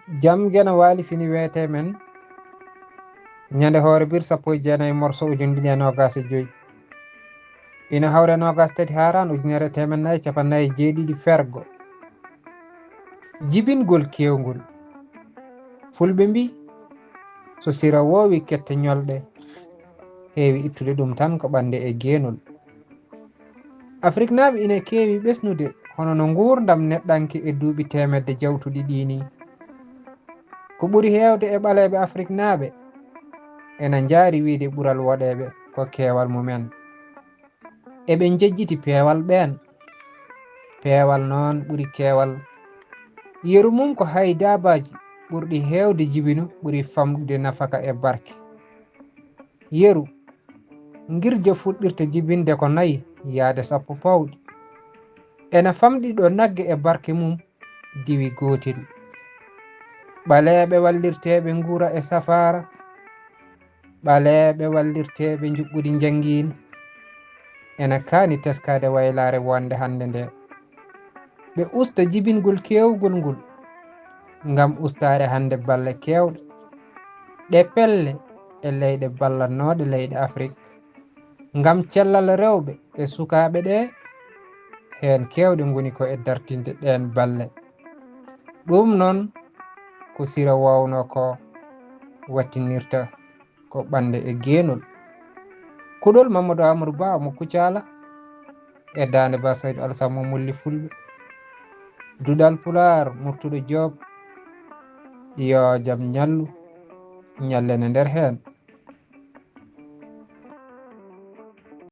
jam gena waali fini weete men ñande hoore bir sappo e jeenayi morso ujunde ɗiɗi e nogas e joyi ina hawre nogas tati haran ujunere temen nayyi capannayyi e jeeɗiɗi fergo jibingol kewngol fulɓe mbi so sira woowi kette ñolɗe heewi ittude ɗum tan ko ɓande e geenol. Afrique naaɓe ina keewi ɓesnude hono no nguurdam neɗɗanke e duuɓi temedde jawtuɗi ɗini ko ɓuri heewde e ɓaleɓe Afrique naaɓe ena jaari wiide ɓural woɗeɓe ko keewal mumen eɓe jejjiti peewal ɓeen. Peewal noon ɓuri keewal yeru mum ko hay daabaji ɓurɗi heewde jibinu ɓuri famɗude nafaka e barke. Yeru ngirjo fuɗɗirta jibinde ko 4 yaade 10 pawɗi ena famɗi ɗo nagge e barke mum diwi gootel. ɓaleeɓe wallirteɓe nguura e safara, ɓaleeɓe wallirteɓe juɓɓudi janngin ena kaani teskade waylare wonde hande nde ɓe usta jibingol kewgol ngol ngam ustare hande balle kewɗe ɗe pelle e leyɗe ballatnoɗe leyɗe Afrique ngam cellal rewɓe e sukaɓe ɗe hen kewɗe ngoni ko e dartinde ɗen balle. ɗum noon ko sira wawno ko wattinirta ko ɓande e geenol. kuɗol Mamadou Amadou Ba mo Kucala e dande Ba Saydou Alassane mo Mulli Fulɓe Duɗal Pular Murtuɗo Diop yo jaam ñallu ñallene nder hen.